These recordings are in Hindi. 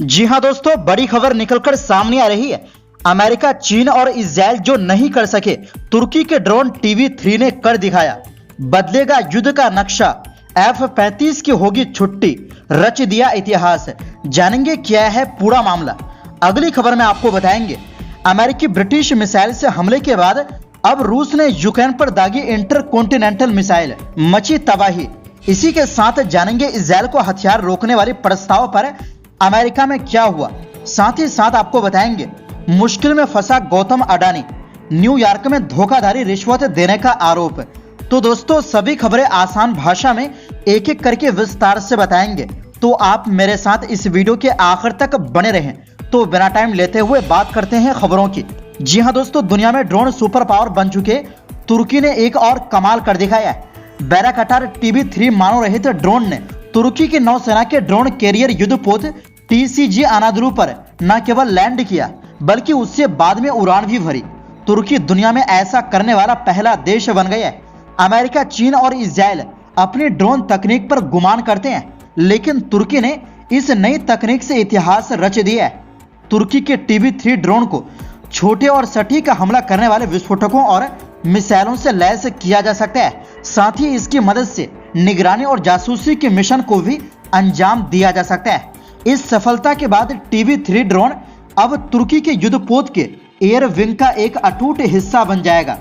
जी हां दोस्तों, बड़ी खबर निकलकर सामने आ रही है। अमेरिका, चीन और इजराइल जो नहीं कर सके, तुर्की के ड्रोन TB3 ने कर दिखाया। बदलेगा युद्ध का नक्शा, F-35 की होगी छुट्टी, रच दिया इतिहास। जानेंगे क्या है पूरा मामला, अगली खबर में आपको बताएंगे। अमेरिकी ब्रिटिश मिसाइल से हमले के बाद अब रूस ने यूक्रेन पर दागी इंटरकॉन्टिनेंटल मिसाइल, मची तबाही। इसी के साथ जानेंगे इजराइल को हथियार रोकने वाले प्रस्ताव पर अमेरिका में क्या हुआ। साथ ही साथ आपको बताएंगे मुश्किल में फंसा गौतम अडानी, न्यूयॉर्क में धोखाधड़ी रिश्वत देने का आरोप। तो दोस्तों, सभी खबरें आसान भाषा में एक एक करके विस्तार से बताएंगे, तो आप मेरे साथ इस वीडियो के आखिर तक बने रहें। तो बिना टाइम लेते हुए बात करते हैं खबरों की। जी हां दोस्तों, दुनिया में ड्रोन सुपर पावर बन चुके तुर्की ने एक और कमाल कर दिखाया है। बैराकटार TB3 मानो रहित ड्रोन ने तुर्की की नौसेना के ड्रोन कैरियर युद्धपोत TCG अनादुलू पर न केवल लैंड किया, बल्कि उससे बाद में उड़ान भी भरी। तुर्की दुनिया में ऐसा करने वाला पहला देश बन गया है। अमेरिका, चीन और इजराइल अपनी ड्रोन तकनीक पर गुमान करते हैं, लेकिन तुर्की ने इस नई तकनीक से इतिहास रच दिया है। तुर्की के TB3 ड्रोन को छोटे और सटीक हमला करने वाले विस्फोटकों और मिसाइलों से लैस किया जा सकता है। साथ ही इसकी मदद से निगरानी और जासूसी के मिशन को भी अंजाम दिया जा सकता है। इस सफलता के बाद TB3 ड्रोन अब तुर्की के युद्धपोत के एयर विंग का एक अटूट हिस्सा बन जाएगा।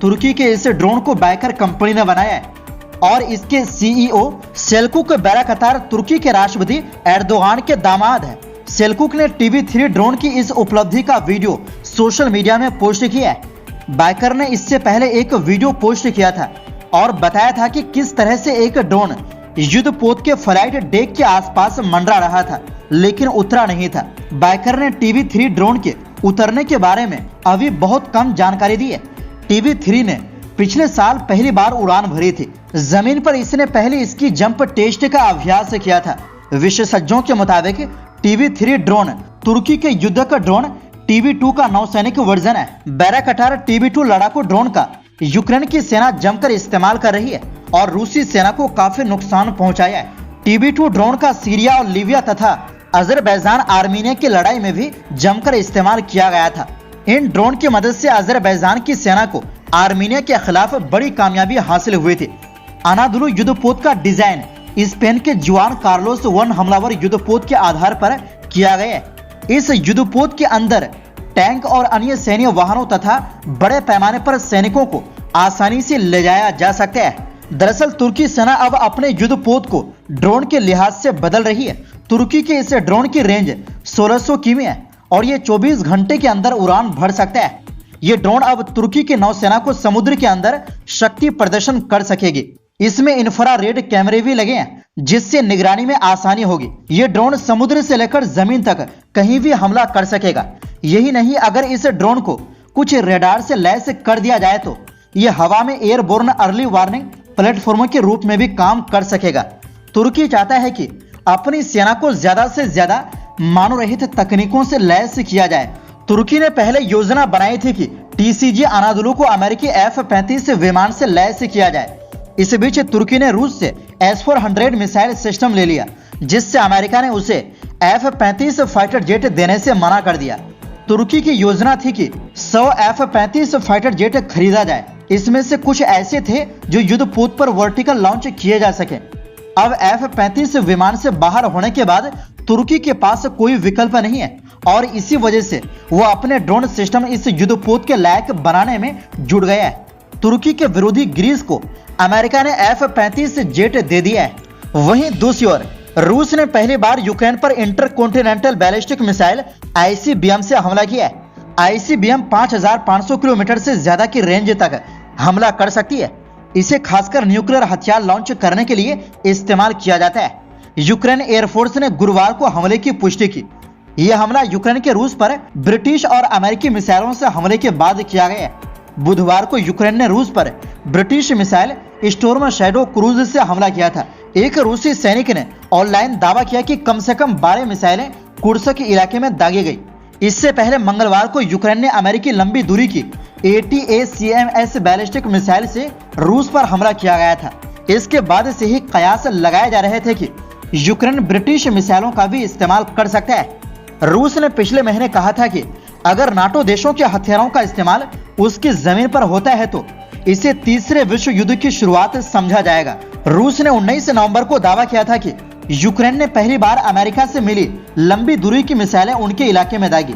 तुर्की के इस ड्रोन को बैकर कंपनी ने बनाया है और इसके CEO सेल्कुक बैराकतार तुर्की के राष्ट्रपति एर्दोगान के दामाद हैं। सेल्कुक ने TB3 ड्रोन की इस उपलब्धि का वीडियो सोशल मीडिया में पोस्ट किया है। बैकर ने इससे पहले एक वीडियो पोस्ट किया था और बताया था कि किस तरह से एक ड्रोन युद्धपोत के फ्लाइट डेक के आसपास मंडरा रहा था, लेकिन उतरा नहीं था। बैकर ने TB3 ड्रोन के उतरने के बारे में अभी बहुत कम जानकारी दी है। TB3 ने पिछले साल पहली बार उड़ान भरी थी। जमीन पर इसने पहले इसकी जंप टेस्ट का अभ्यास किया था। विशेषज्ञों के मुताबिक TB3 ड्रोन तुर्की के युद्ध का ड्रोन TB2 का नौसैनिक वर्जन है। बैराकटार TB2 लड़ाकू ड्रोन का यूक्रेन की सेना जमकर इस्तेमाल कर रही है और रूसी सेना को काफी नुकसान पहुंचाया है। TB2 ड्रोन का सीरिया और लीबिया तथा अजरबैजान, आर्मीनिया की लड़ाई में भी जमकर इस्तेमाल किया गया था। इन ड्रोन की मदद से अजरबैजान की सेना को आर्मीनिया के खिलाफ बड़ी कामयाबी हासिल हुई थी। अनादुलू युद्धपोत का डिजाइन स्पेन के जुआन कार्लोस वन हमलावर युद्धपोत के आधार पर किया गया है। इस युद्धपोत के अंदर टैंक और अन्य सैन्य वाहनों तथा बड़े पैमाने पर सैनिकों को आसानी से ले जाया जा सकता है। दरअसल तुर्की सेना अब अपने युद्धपोत को ड्रोन के लिहाज से बदल रही है। तुर्की के इस ड्रोन की रेंज 1600 किमी है और ये 24 घंटे के अंदर उड़ान भर सकता है। ये ड्रोन अब तुर्की की नौसेना को समुद्र के अंदर शक्ति प्रदर्शन कर सकेगी। इसमें इंफ्रारेड कैमरे भी लगे हैं, जिससे निगरानी में आसानी होगी। ये ड्रोन समुद्र से लेकर जमीन तक कहीं भी हमला कर सकेगा। यही नहीं, अगर इस ड्रोन को कुछ रेडार से लैस कर दिया जाए तो ये हवा में एयरबोर्न अर्ली वार्निंग प्लेटफॉर्म के रूप में भी काम कर सकेगा। तुर्की चाहता है कि अपनी सेना को ज्यादा से ज्यादा मानव रहित तकनीकों से लैस किया जाए। तुर्की ने पहले योजना बनाई थी कि TCG अनादुलू को अमेरिकी F-35 विमान से लैस किया जाए। इस बीच तुर्की ने रूस से S-400 मिसाइल सिस्टम ले लिया, जिससे अमेरिका ने उसे F-35 फाइटर जेट देने से मना कर दिया। तुर्की की योजना थी कि 100 F-35 फाइटर जेट खरीदा जाए। इसमें से कुछ ऐसे थे जो युद्धपोत पर वर्टिकल लॉन्च किए जा सके। अब F-35 विमान से बाहर होने के बाद तुर्की के पास कोई विकल्प नहीं है और इसी वजह से वो अपने ड्रोन सिस्टम इस युद्धपोत के लायक बनाने में जुट गया है। तुर्की के विरोधी ग्रीस को अमेरिका ने F-35 जेट दे दिया है। वहीं दूसरी ओर रूस ने पहली बार यूक्रेन पर इंटरकॉन्टिनेंटल बैलिस्टिक मिसाइल ICBM से हमला किया है। ICBM 5500 किलोमीटर से ज्यादा की रेंज तक हमला कर सकती है। इसे खासकर न्यूक्लियर हथियार लॉन्च करने के लिए इस्तेमाल किया जाता है। यूक्रेन एयरफोर्स ने गुरुवार को हमले की पुष्टि की। यह हमला यूक्रेन के रूस पर ब्रिटिश और अमेरिकी मिसाइलों से हमले के बाद किया गया है। बुधवार को यूक्रेन ने रूस पर British missile storm shadow cruise से हमला किया था। एक रूसी सैनिक ने ऑनलाइन दावा किया कि कम से कम 12 मिसाइलें कुर्स्क इलाके में दागी गई। इससे पहले मंगलवार को यूक्रेन ने अमेरिकी लंबी दूरी की ATACMS बैलिस्टिक मिसाइल से रूस पर हमला किया गया था। इसके बाद से ही कयास लगाए जा रहे थे कि यूक्रेन ब्रिटिश मिसाइलों का भी इस्तेमाल कर सकता है। रूस ने पिछले महीने कहा था कि अगर नाटो देशों के हथियारों का इस्तेमाल उसकी जमीन पर होता है तो इसे तीसरे विश्व युद्ध की शुरुआत समझा जाएगा। रूस ने 19 नवंबर को दावा किया था कि यूक्रेन ने पहली बार अमेरिका से मिली लंबी दूरी की मिसाइलें उनके इलाके में दागी।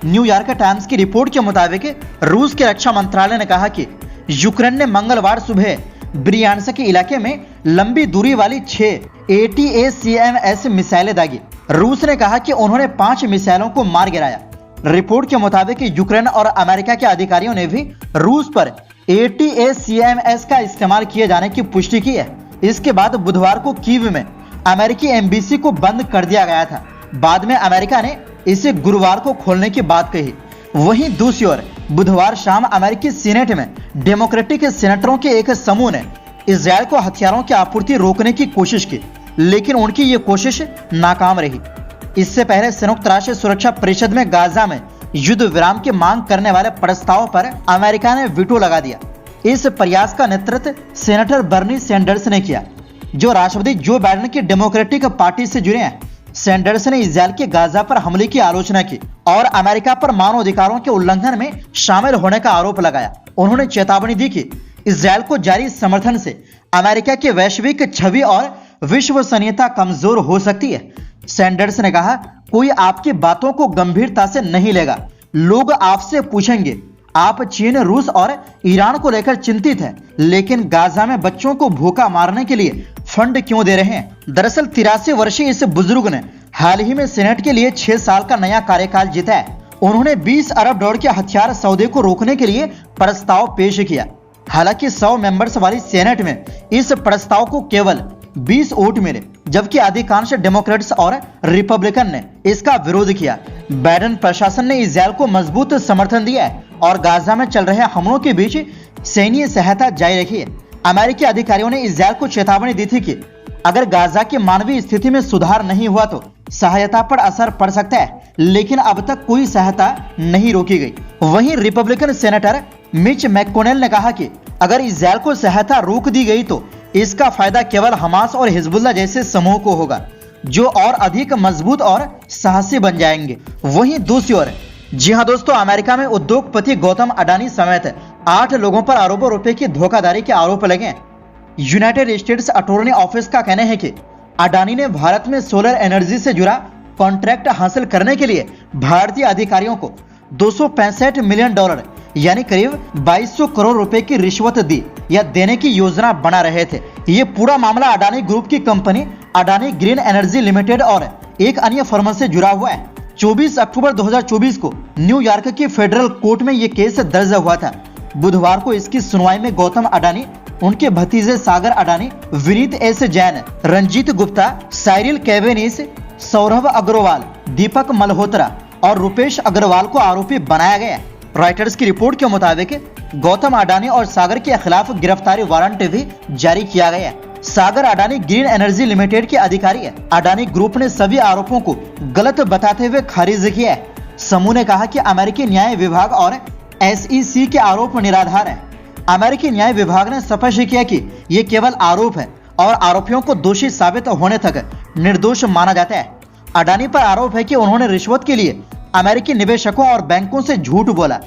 न्यूयॉर्क टाइम्स की रिपोर्ट के मुताबिक रूस के रक्षा मंत्रालय ने कहा कि यूक्रेन ने मंगलवार सुबह ब्रियांस्क के इलाके में लंबी दूरी वाली 6 ATACMS मिसाइलें दागी। रूस ने कहा कि उन्होंने 5 मिसाइलों को मार गिराया। रिपोर्ट के मुताबिक यूक्रेन और अमेरिका के अधिकारियों ने भी रूस पर ATACMS का इस्तेमाल किए जाने की पुष्टि की है। इसके बाद बुधवार को कीव में अमेरिकी एम्बेसी को बंद कर दिया गया था। बाद में अमेरिका ने इसे गुरुवार को खोलने की बात कही। वहीं दूसरी ओर बुधवार शाम अमेरिकी सीनेट में डेमोक्रेटिक सेनेटरों के एक समूह ने इजरायल को हथियारों की आपूर्ति रोकने की कोशिश की, लेकिन उनकी ये कोशिश नाकाम रही। इससे पहले संयुक्त राष्ट्र सुरक्षा परिषद में गाजा में युद्ध विराम की मांग करने वाले प्रस्ताव पर अमेरिका ने वीटो लगा दिया। इस प्रयास का नेतृत्व सेनेटर बर्नी सैंडर्स ने किया, जो राष्ट्रपति जो बाइडेन की डेमोक्रेटिक पार्टी से जुड़े हैं। सैंडर्स ने इजरायल के गाजा पर हमले की आलोचना की और अमेरिका पर मानवाधिकारों के उल्लंघन में शामिल होने का आरोप लगाया। उन्होंने चेतावनी दी कि इजरायल को जारी समर्थन से अमेरिका की वैश्विक छवि और विश्वसनीयता कमजोर हो सकती है। सैंडर्स ने कहा, कोई आपकी बातों को गंभीरता से नहीं लेगा। लोग आपसे पूछेंगे, आप चीन, रूस और ईरान को लेकर चिंतित हैं, लेकिन गाजा में बच्चों को भूखा मारने के लिए फंड क्यों दे रहे हैं? दरअसल 83 वर्षीय इस बुजुर्ग ने हाल ही में सेनेट के लिए 6 साल का नया कार्यकाल जीता है। उन्होंने 20 अरब डॉलर के हथियार सौदे को रोकने के लिए प्रस्ताव पेश किया। हालांकि 100 मेंबर्स वाली सेनेट में इस प्रस्ताव को केवल 20 वोट मिले, जबकि अधिकांश डेमोक्रेट्स और रिपब्लिकन ने इसका विरोध किया। बाइडेन प्रशासन ने इजरायल को मजबूत समर्थन दिया है और गाजा में चल रहे हमलों के बीच सैन्य सहायता जारी रखी है। अमेरिकी अधिकारियों ने इजरायल को चेतावनी दी थी कि अगर गाजा की मानवीय स्थिति में सुधार नहीं हुआ तो सहायता पर असर पड़ सकता है, लेकिन अब तक कोई सहायता नहीं रोकी गई। वहीं रिपब्लिकन सेनेटर मिच मैककोनेल ने कहा कि अगर इजरायल को सहायता रोक दी गई तो इसका फायदा केवल हमास और हिजबुल्लाह जैसे समूह को होगा, जो और अधिक मजबूत और साहसी बन जाएंगे। वहीं दूसरी ओर जी हां दोस्तों, अमेरिका में उद्योगपति गौतम अडानी समेत 8 लोगों पर अरबों रुपए की धोखाधड़ी के आरोप लगे। यूनाइटेड स्टेट्स अटॉर्नी ऑफिस का कहना है कि अडानी ने भारत में सोलर एनर्जी से जुड़ा कॉन्ट्रैक्ट हासिल करने के लिए भारतीय अधिकारियों को $265 मिलियन यानी करीब 2200 करोड़ रुपए की रिश्वत दी या देने की योजना बना रहे थे। ये पूरा मामला अडानी ग्रुप की company Adani green energy limited और एक अन्य फर्म से जुड़ा हुआ है। 24 अक्टूबर 2024 को न्यूयॉर्क की फेडरल कोर्ट में ये केस दर्ज हुआ था। बुधवार को इसकी सुनवाई में गौतम अडानी, उनके भतीजे सागर अडानी, विनीत एस जैन, रंजीत गुप्ता, साइरिल कैवेनिस, सौरभ अग्रवाल, दीपक मल्होत्रा और रुपेश अग्रवाल को आरोपी बनाया गया। रॉयटर्स की रिपोर्ट के मुताबिक गौतम अडानी और सागर के खिलाफ गिरफ्तारी वारंट भी जारी किया गया है। सागर अडानी ग्रीन एनर्जी लिमिटेड के अधिकारी है। अडानी ग्रुप ने सभी आरोपों को गलत बताते हुए खारिज किया है। समूह ने कहा कि अमेरिकी न्याय विभाग और SEC के आरोप निराधार हैं। अमेरिकी न्याय विभाग ने स्पष्ट किया कि ये केवल आरोप है और आरोपियों को दोषी साबित होने तक निर्दोष माना जाता है। अडानी पर आरोप है कि उन्होंने रिश्वत के लिए अमेरिकी निवेशकों और बैंकों से झूठ बोला।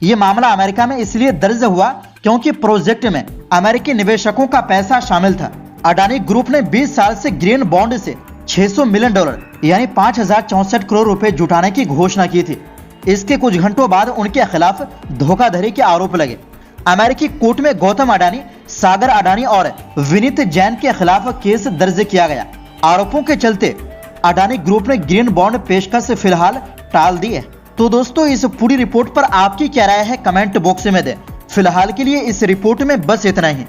ये मामला अमेरिका में इसलिए दर्ज हुआ क्योंकि प्रोजेक्ट में अमेरिकी निवेशकों का पैसा शामिल था। अडानी ग्रुप ने 20 साल से ग्रीन बॉन्ड से $600 मिलियन यानी 5064 करोड़ रुपए जुटाने की घोषणा की थी। इसके कुछ घंटों बाद उनके खिलाफ धोखाधड़ी के आरोप लगे। अमेरिकी कोर्ट में गौतम अडानी, सागर अडानी और विनीत जैन के खिलाफ केस दर्ज किया गया। आरोपों के चलते अडानी ग्रुप ने ग्रीन बॉन्ड पेशकश फिलहाल टाल दी है। तो दोस्तों, इस पूरी रिपोर्ट पर आपकी क्या राय है कमेंट बॉक्स में दें। फिलहाल के लिए इस रिपोर्ट में बस इतना ही।